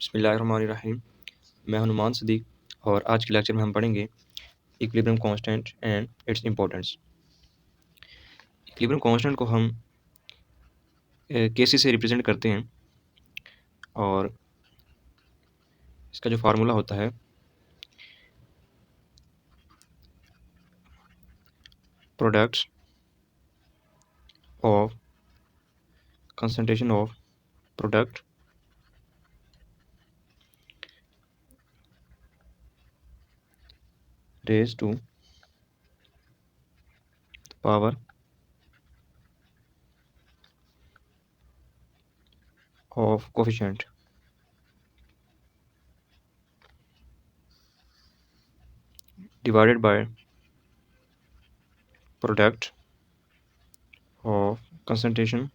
बिस्मिल्लाहिर्रहमानिर्रहीम। मैं हनुमान सदीक और आज के लेक्चर में हम पढ़ेंगे equilibrium constant and its importance. Equilibrium constant को हम केसी से रिप्रेजेंट करते हैं और इसका जो फार्मूला होता है products of concentration of product raise to power of coefficient divided by product of concentration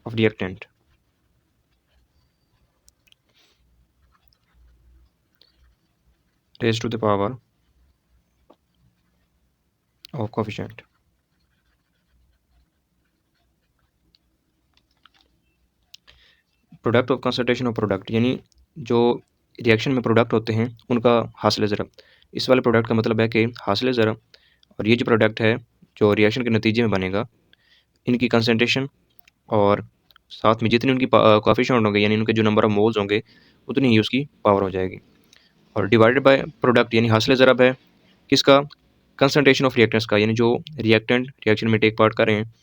of reactant raise to the power of coefficient. Product of concentration of product यानी जो रिएक्शन में प्रोडक्ट होते हैं उनका हासिल ज़रब। इस वाले प्रोडक्ट का मतलब है कि हासिल ज़रब और ये जो प्रोडक्ट है जो रिएक्शन के नतीजे में बनेगा इनकी कंसंट्रेशन और साथ में जितनी उनकी कोएफिशिएंट होंगे यानी उनके जो नंबर ऑफ मोल्स होंगे उतनी ही उसकी पावर हो जाएगी। और डिवाइडेड बाय प्रोडक्ट यानी हासिल ज़रब है किसका, कंसंट्रेशन ऑफ रिएक्टेंट्स का, यानी जो रिएक्टेंट रिएक्शन में टेक पार्ट कर रहे हैं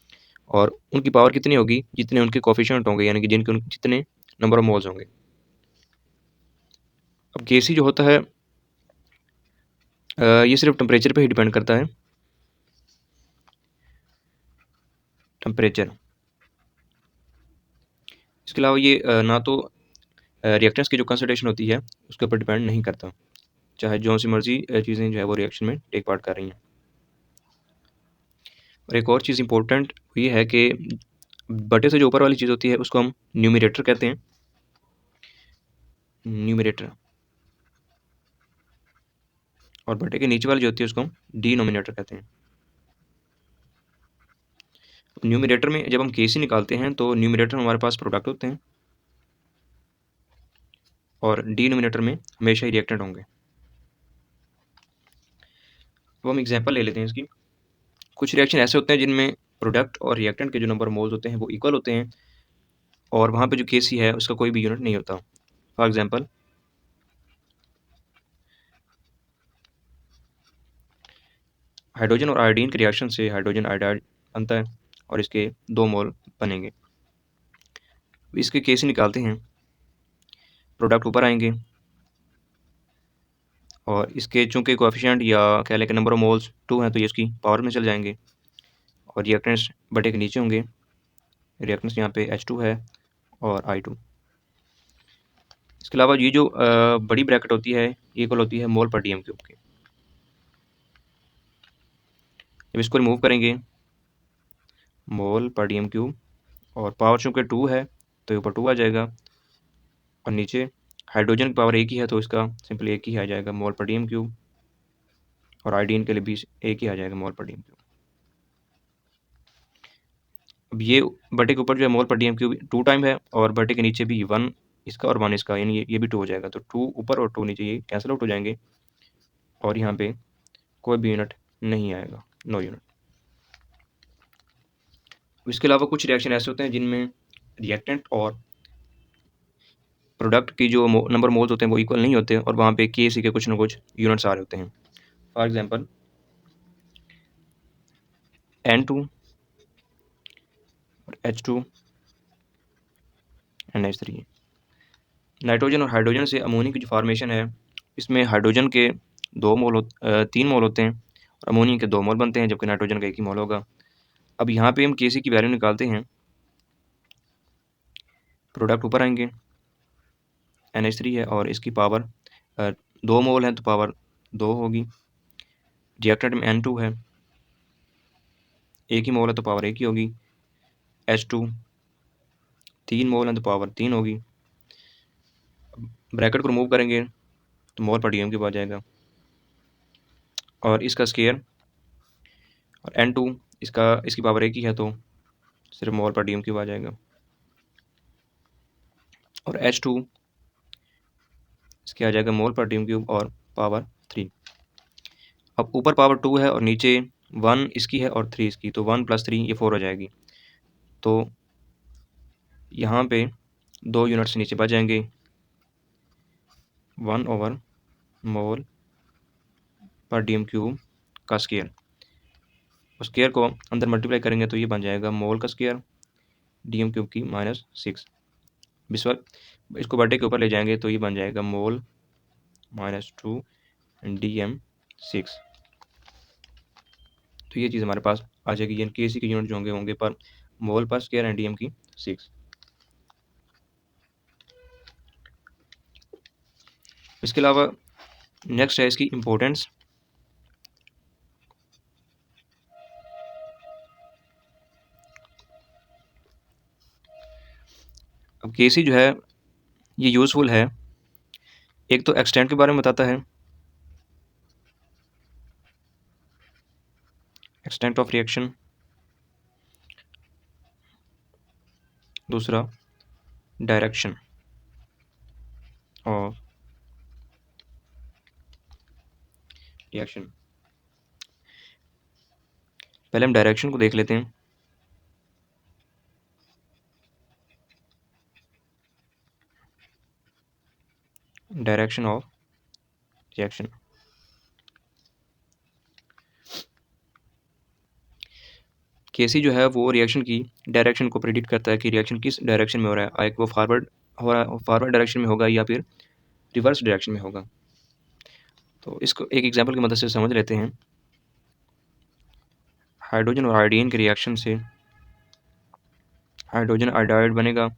और उनकी पावर कितनी होगी जितने उनके कोएफिशिएंट होंगे यानी कि जिनके जितने नंबर ऑफ मोल्स होंगे। अब केसी जो होता है ये सिर्फ टेम्परेचर पे ही डिपेंड करता है। टेम्परेचर इसके अलावा ये ना तो रिएक्टेंट्स की जो कंसंट्रेशन होती है उसके ऊपर डिपेंड नहीं करता, चाहे जो सी मर्जी चीज़ें जो है वो रिएक्शन में टेक पार्ट कर रही हैं। और एक और चीज़ इंपॉर्टेंट ये है कि बटे से जो ऊपर वाली चीज़ होती है उसको हम न्यूमिरेटर कहते हैं, न्यूमिरेटर, और बटे के नीचे वाली जो होती है उसको हम डिनोमिनेटर कहते हैं। न्यूमिरेटर में जब हम केसी निकालते हैं तो न्यूमिरेटर में हमारे पास प्रोडक्ट होते हैं और डिनोमिनेटर में हमेशा ही रिएक्टेंट होंगे। अब हम एग्जांपल ले लेते हैं इसकी। कुछ रिएक्शन ऐसे होते हैं जिनमें प्रोडक्ट और रिएक्टेंट के जो नंबर मोल्स होते हैं वो इक्वल होते हैं और वहाँ पे जो केसी है उसका कोई भी यूनिट नहीं होता। फॉर एग्जांपल हाइड्रोजन और आयोडीन के रिएक्शन से हाइड्रोजन आयोडाइड बनता है और इसके 2 मोल बनेंगे। इसके केसी निकालते हैं, प्रोडक्ट ऊपर आएंगे और इसके चूंकि कोएफिशिएंट या कह लें कि नंबर ऑफ मोल्स 2 हैं तो ये इसकी पावर में चल जाएंगे और रिएक्टेंट्स बटे के नीचे होंगे। रिएक्टेंट्स यहाँ पे H2 है और I2। इसके अलावा ये जो बड़ी ब्रैकेट होती है ये इक्वल होती है मोल पर डीएम क्यूब के। जब इसको रिमूव करेंगे मोल पर डीएम क्यूब और पावर चूँकि 2 है तो ऊपर 2 आ जाएगा और नीचे हाइड्रोजन की पावर एक ही है तो इसका सिंपली एक ही आ जाएगा मोल पर डीएम क्यूब और आयोडीन के लिए भी एक ही आ जाएगा मोल पर डीएम क्यूब। अब ये बटे के ऊपर जो है मोल पर डीएम क्यूब 2 टाइम है और बटे के नीचे भी 1 इसका और 1 इसका, यानी ये भी 2 हो जाएगा। तो 2 ऊपर और 2 नीचे ये कैंसिल आउट हो जाएंगे और यहाँ पे कोई भी यूनिट नहीं आएगा, नो यूनिट। इसके अलावा कुछ रिएक्शन ऐसे होते हैं जिनमें रिएक्टेंट और प्रोडक्ट की जो नंबर मोल्स होते हैं वो इक्वल नहीं होते और वहाँ पे के सी के कुछ ना कुछ यूनिट्स आ रहे होते हैं। फॉर एग्जांपल N2 और H2 एंड H3। नाइट्रोजन और हाइड्रोजन से अमोनिया की जो फॉर्मेशन है इसमें हाइड्रोजन के 3 मोल होते हैं और अमोनिया के 2 मोल बनते हैं जबकि नाइट्रोजन का 1 ही मोल होगा। अब यहाँ पे हम के सी की वैल्यू निकालते हैं, प्रोडक्ट ऊपर आएंगे NH3 है और इसकी पावर 2 मोल है तो पावर 2 होगी। रिएक्टेंट में N2 है, 1 ही मोल है तो पावर 1 ही होगी। H2 3 मोल है तो पावर 3 होगी। ब्रैकेट को रिमूव करेंगे तो मोल पर डीएम क्यूब आ जाएगा और इसका स्केयर और N2 इसकी पावर 1 ही है तो सिर्फ मोल पर डीएम क्यूब आ जाएगा और H2 क्या आ जाएगा मोल पर डी एम क्यूब और पावर 3। अब ऊपर पावर 2 है और नीचे 1 इसकी है और 3 इसकी, तो 1 + 3 ये 4 हो जाएगी। तो यहाँ पे 2 यूनिट्स नीचे बच जाएंगे, 1/मोल पर डी एम क्यूब का स्केयर। उस स्केयर को अंदर मल्टीप्लाई करेंगे तो ये बन जाएगा मोल का स्केयर डी एम क्यूब की -6। इस वक्त इसको बटे के ऊपर ले जाएंगे तो ये बन जाएगा मोल -2 DM6। तो ये चीज़ हमारे पास आ जाएगी, यानी केसी के यूनिट जो होंगे होंगे पर मोल पर स्केयर एंड DM की 6। इसके अलावा नेक्स्ट है इसकी इम्पोर्टेंस। अब केसी जो है ये यूज़फुल है, एक तो एक्सटेंट के बारे में बताता है, एक्सटेंट ऑफ रिएक्शन, दूसरा डायरेक्शन ऑफ रिएक्शन। पहले हम डायरेक्शन को देख लेते हैं। डायरेक्शन ऑफ रिएक्शन, केसी जो है वो रिएक्शन की डायरेक्शन को प्रेडिक्ट करता है कि रिएक्शन किस डायरेक्शन में हो रहा है, एक वो फॉरवर्ड हो रहा है, फॉरवर्ड डायरेक्शन में होगा या फिर रिवर्स डायरेक्शन में होगा। तो इसको एक एग्जांपल की मदद से समझ लेते हैं। हाइड्रोजन और आयोडीन के रिएक्शन से हाइड्रोजन आयोडाइड बनेगा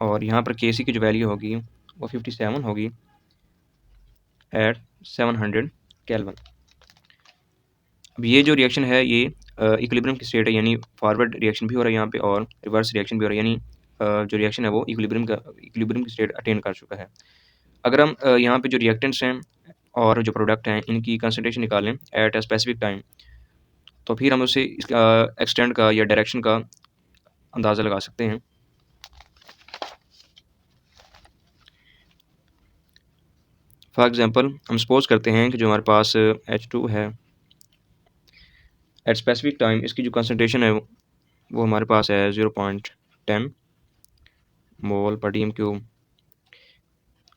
और यहाँ पर केसी की जो वैल्यू होगी वो 57 होगी एट 700 केल्विन। अब ये जो रिएक्शन है ये इक्विलिब्रियम की स्टेट है, यानी फॉरवर्ड रिएक्शन भी हो रहा है यहाँ पे और रिवर्स रिएक्शन भी हो रहा है, यानी जो रिएक्शन है वो इक्विलिब्रियम की स्टेट अटेन कर चुका है। अगर हम यहाँ पे जो रिएक्टेंट्स हैं और जो प्रोडक्ट हैं इनकी कंसंट्रेशन निकालें एट अ स्पेसिफिक टाइम, तो फिर हम उससे इसका एक्सटेंट का या डायरेक्शन का अंदाज़ा लगा सकते हैं। फॉर एग्जांपल हम सपोज करते हैं कि जो हमारे पास H2 है, एट स्पेसिफिक टाइम इसकी जो कंसंट्रेशन है वो हमारे पास है 0.10 मोल पर डी एम क्यूब,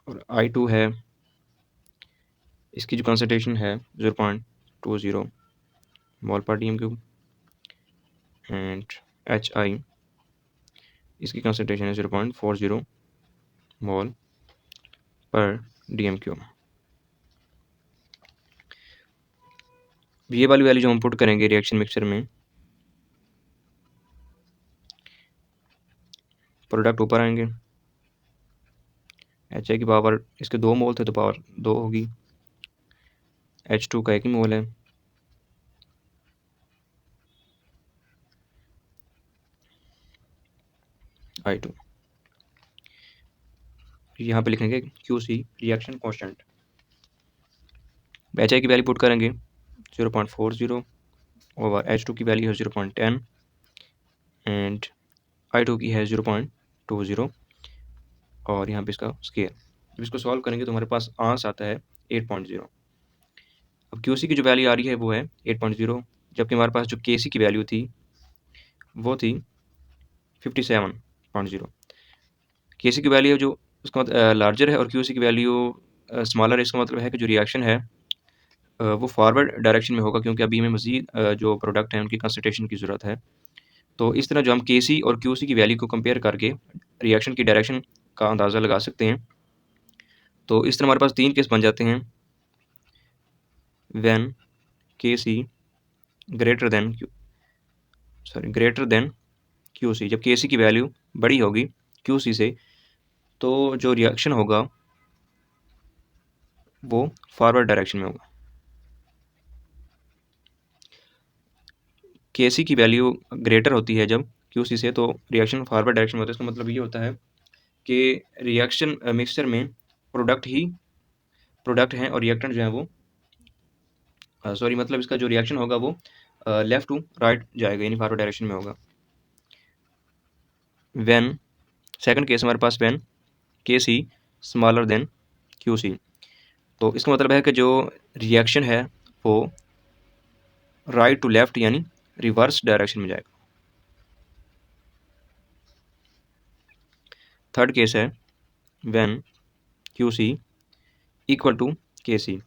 और I2 है इसकी जो कंसंट्रेशन है 0.20 मोल पर d m cube, and HI इसकी कंसंट्रेशन है 0.40 मोल पर डी एम क्यूब। ये वाली वैल्यू जो हम पुट करेंगे रिएक्शन मिक्सचर में, प्रोडक्ट ऊपर आएंगे, HI की पावर इसके 2 मोल थे तो पावर 2 होगी, H2 का 1 ही मोल है, I2 यहाँ पे लिखेंगे QC रिएक्शन कांस्टेंट। HI की वैल्यू पुट करेंगे 0.40 ओवर H2 की वैल्यू है 0.10 एंड I2 की है 0.20 और यहाँ पे इसका स्केयर। जब इसको सॉल्व करेंगे तो हमारे पास आंसर आता है 8.0। अब QC की जो वैल्यू आ रही है वो है 8.0, जबकि हमारे पास जो KC की वैल्यू थी वो थी 57.0। KC की वैल्यू जो उसका मतलब लार्जर है और QC की वैल्यू स्मॉलर है, इसका मतलब है कि जो रिएक्शन है वो फॉरवर्ड डायरेक्शन में होगा, क्योंकि अभी हमें मज़ीद जो प्रोडक्ट हैं उनकी कंसंट्रेशन की ज़रूरत है। तो इस तरह जो हम KC और QC की वैल्यू को कंपेयर करके रिएक्शन की डायरेक्शन का अंदाज़ा लगा सकते हैं। तो इस तरह हमारे पास 3 केस बन जाते हैं। When KC greater than QC, जब KC की वैल्यू बड़ी होगी QC से तो जो रिएक्शन होगा वो फॉरवर्ड डायरेक्शन में होगा। KC की वैल्यू ग्रेटर होती है जब QC से, तो रिएक्शन फॉरवर्ड डायरेक्शन में होता है। इसका मतलब ये होता है कि रिएक्शन मिक्सचर में प्रोडक्ट हैं और रिएक्टेंट जो है वो मतलब इसका जो रिएक्शन होगा वो लेफ्ट टू राइट जाएगा, यानी फॉरवर्ड डायरेक्शन में होगा। व्हेन सेकंड केस हमारे पास when KC smaller than QC। तो इसका मतलब है कि जो रिएक्शन है वो राइट टू लेफ्ट यानी रिवर्स डायरेक्शन में जाएगा। थर्ड केस है when QC equal to KC।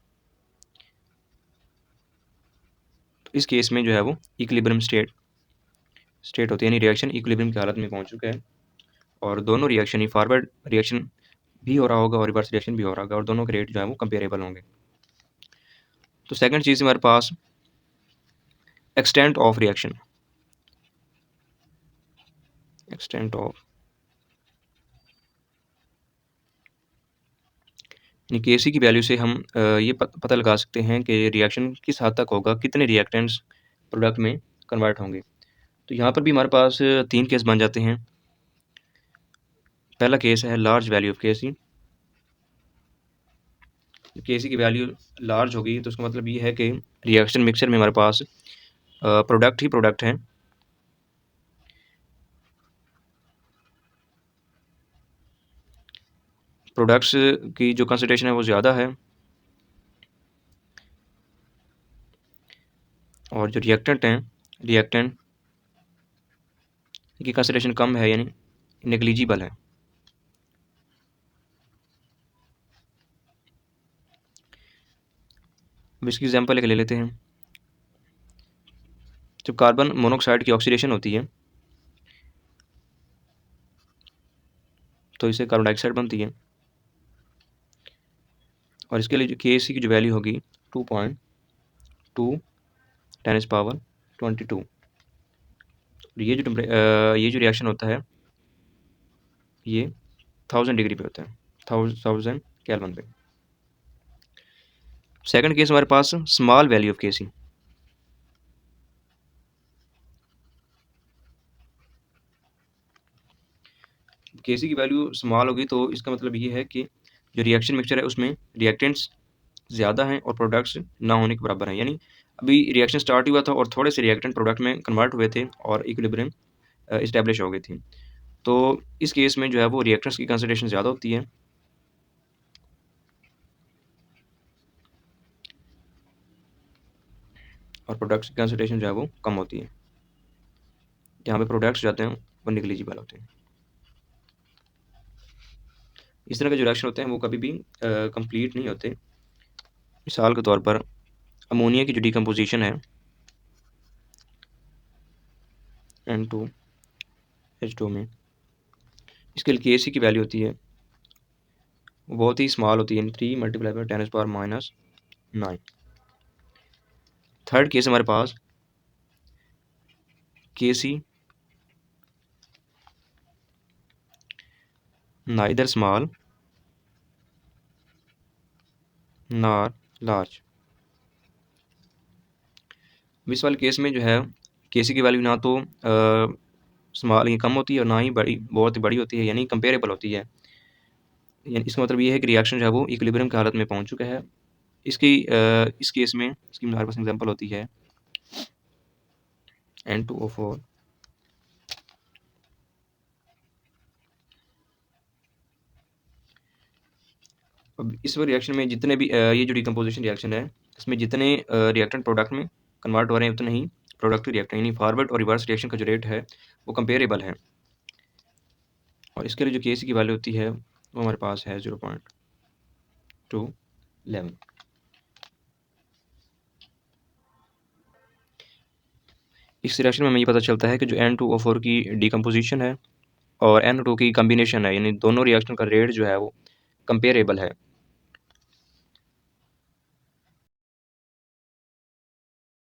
तो इस केस में जो है वो इक्विलिब्रियम स्टेट होती है, यानी रिएक्शन इक्विलिब्रियम की हालत में पहुंच चुका है और दोनों रिएक्शन ही फॉरवर्ड रिएक्शन भी हो रहा होगा और रिवर्स रिएक्शन भी हो रहा होगा और दोनों के रेट जो है वो कंपेरेबल होंगे। तो सेकंड चीज़ हमारे पास extent of reaction. Extent of यानी KC की वैल्यू से हम ये पता लगा सकते हैं कि रिएक्शन किस हद तक होगा, कितने रिएक्टेंट्स प्रोडक्ट में कन्वर्ट होंगे। तो यहाँ पर भी हमारे पास 3 केस बन जाते हैं। पहला केस है large value of KC। KC की वैल्यू लार्ज होगी तो उसका मतलब ये है कि रिएक्शन मिक्सचर में हमारे पास प्रोडक्ट ही प्रोडक्ट हैं। प्रोडक्ट्स की जो कंसंट्रेशन है वो ज़्यादा है और जो रिएक्टेंट हैं, रिएक्टेंट की कंसंट्रेशन कम है यानी नेग्लिजिबल है। अब इसकी एग्जांपल एक ले लेते हैं। जब कार्बन मोनोऑक्साइड की ऑक्सीडेशन होती है तो इससे कार्बन डाइऑक्साइड बनती है और इसके लिए जो KC की जो वैल्यू होगी 2.2 × 10⁻²2। ये जो रिएक्शन होता है ये 1000 डिग्री पे होता है, 1000 केल्विन पे। सेकंड केस हमारे पास small value of KC। KC की वैल्यू स्मॉल होगी तो इसका मतलब ये है कि जो रिएक्शन मिक्सचर है उसमें रिएक्टेंट्स ज़्यादा हैं और प्रोडक्ट्स ना होने के बराबर हैं। यानी अभी रिएक्शन स्टार्ट हुआ था और थोड़े से रिएक्टेंट प्रोडक्ट में कन्वर्ट हुए थे और इक्विलिब्रियम इस्टेब्लिश हो गई थी। तो इस केस में जो है वो रिएक्टेंट्स की कंसंट्रेशन ज़्यादा होती है और प्रोडक्ट्स की कंसंट्रेशन जो है वो कम होती है। यहाँ पे प्रोडक्ट्स जाते हैं वो निग्लिजिबल होते हैं। इस तरह के जो रिएक्शन होते हैं वो कभी भी कंप्लीट नहीं होते। मिसाल के तौर पर अमोनिया की जो डिकम्पोजिशन है N2H2 में, इसके लिए KC की वैल्यू होती है वो बहुत ही स्मॉल होती है, 3 × 10⁻⁹ थर्ड केस हमारे पास KC neither small nor large. इस वाले केस में जो है KC की वैल्यू ना तो स्मॉल कम होती है और ना ही बड़ी बहुत बड़ी होती है, यानी कंपेरेबल होती है। यानी इसका मतलब ये है कि रिएक्शन जो है वो इक्विलिब्रियम की हालत में पहुंच चुका है। इस केस में इसकी हमारे पास एग्जांपल होती है N2O4। अब इस रिएक्शन में जितने भी ये जो डिकम्पोजिशन रिएक्शन है इसमें जितने रिएक्टेंट प्रोडक्ट में कन्वर्ट हो रहे हैं उतने ही प्रोडक्ट रिएक्टेंट, यानी फॉरवर्ड और रिवर्स रिएक्शन का जो रेट है वो कंपेरेबल है। और इसके लिए जो KC की वैल्यू होती है वो हमारे पास है 0.211। इस रिएक्शन में हमें ये पता चलता है कि जो N2O4 की डिकम्पोजिशन है और N2 की कम्बिनेशन है, यानी दोनों रिएक्शन का रेट जो है वो कंपेरेबल है।